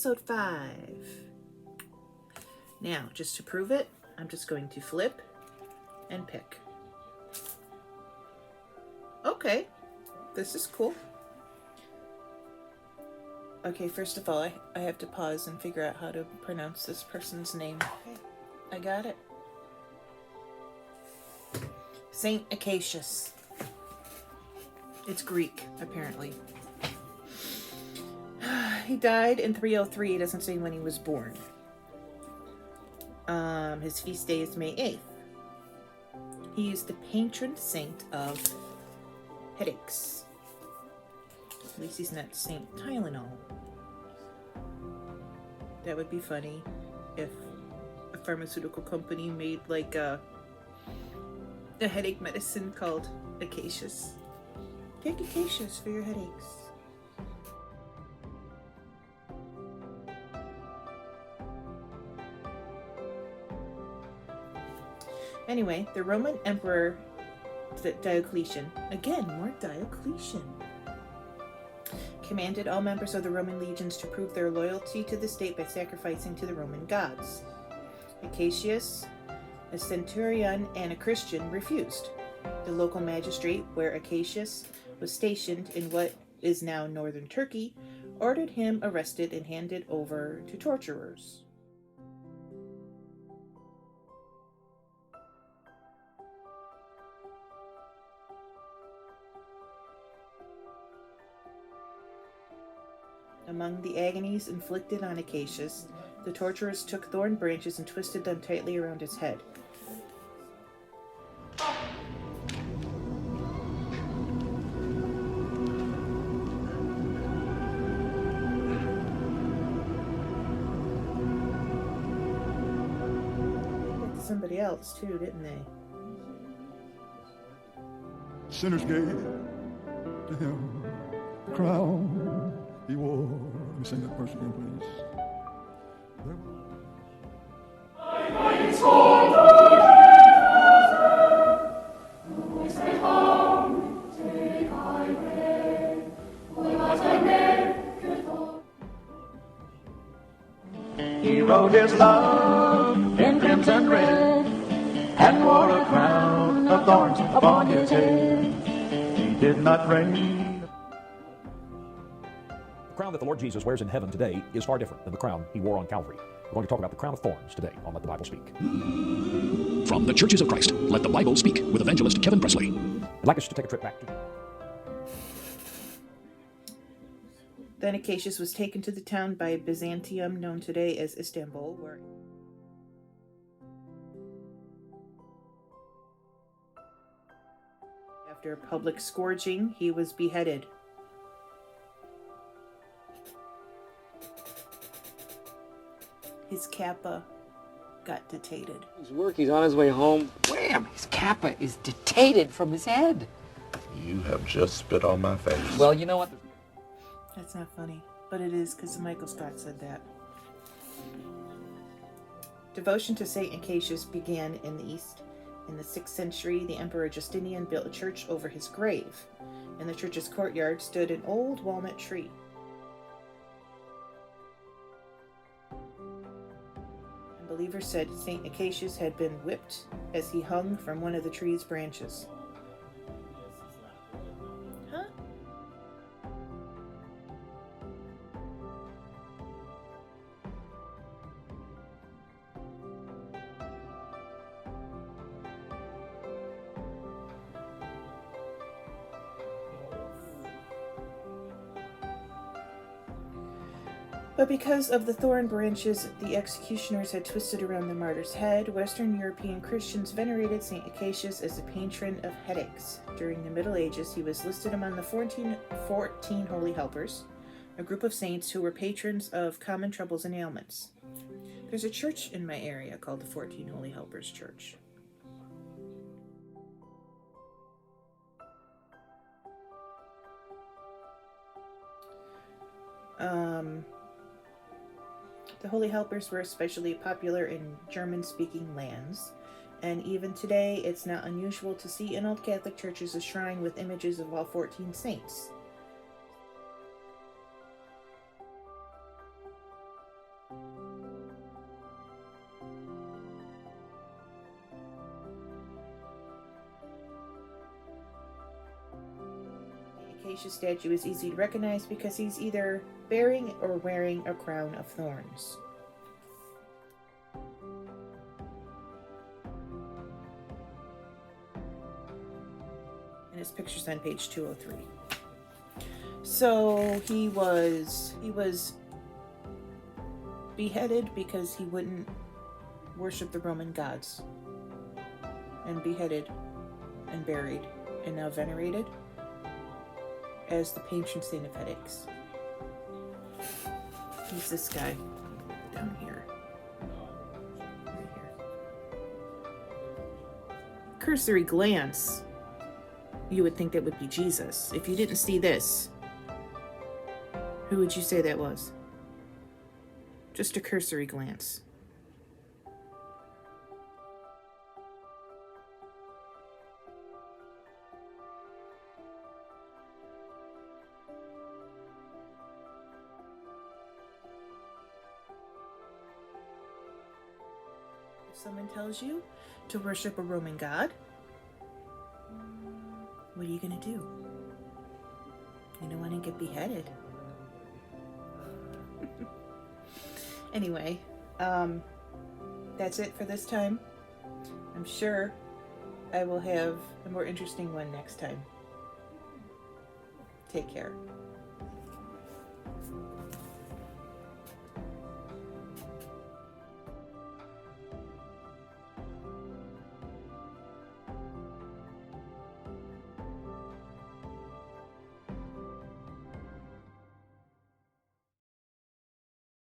episode 5. Now, just to prove it, I'm just going to flip and pick. Okay, this is cool. Okay, first of all, I have to pause and figure out how to pronounce this person's name. Okay, I got it. Saint Acacius. It's Greek, apparently. He died in 303. It doesn't say when he was born. His feast day is May 8th. He is the patron saint of headaches. At least he's not Saint Tylenol. That would be funny if a pharmaceutical company made like a headache medicine called Acacius. Take Acacius for your headaches. Anyway, the Roman Emperor Diocletian, again, more Diocletian, commanded all members of the Roman legions to prove their loyalty to the state by sacrificing to the Roman gods. Acacius, a centurion and a Christian, refused. The local magistrate, where Acacius was stationed in what is now northern Turkey, ordered him arrested and handed over to torturers. Among the agonies inflicted on Acacius, the torturers took thorn branches and twisted them tightly around his head. They did to somebody else too, didn't they? Sinners gave to him the crown he wore. Let me sing that verse again, please. He wrote his love in crimson red and wore a crown of thorns upon his head. He did not reign. The crown that the Lord Jesus wears in heaven today is far different than the crown he wore on Calvary. We're going to talk about the crown of thorns today on Let the Bible Speak. From the Churches of Christ, Let the Bible Speak with evangelist Kevin Presley. I'd like us to take a trip back to... Then Acacius was taken to the town by Byzantium, known today as Istanbul, where after a public scourging, he was beheaded. His kappa got detated. His work, he's on his way home. Wham! His kappa is detated from his head. You have just spit on my face. Well, you know what? That's not funny, but it is because Michael Scott said that. Devotion to Saint Acacius began in the East. In the 6th century, the Emperor Justinian built a church over his grave. In the church's courtyard stood an old walnut tree. And believers said Saint Acacius had been whipped as he hung from one of the tree's branches. Huh? But because of the thorn branches the executioners had twisted around the martyr's head, Western European Christians venerated St. Acacius as a patron of headaches. During the Middle Ages, he was listed among the 14 Holy Helpers, a group of saints who were patrons of common troubles and ailments. There's a church in my area called the 14 Holy Helpers Church. The Holy Helpers were especially popular in German-speaking lands, and even today it's not unusual to see in old Catholic churches a shrine with images of all 14 saints. Acacius statue is easy to recognize because he's either bearing or wearing a crown of thorns. And his picture's on page 203. So he was beheaded because he wouldn't worship the Roman gods, and beheaded and buried and now venerated as the patron saint of headaches. He's this guy down here. Right here. Cursory glance, you would think that would be Jesus. If you didn't see this, who would you say that was? Just a cursory glance. If someone tells you to worship a Roman god, what are you going to do? You don't want to get beheaded. Anyway, that's it for this time. I'm sure I will have a more interesting one next time. Take care.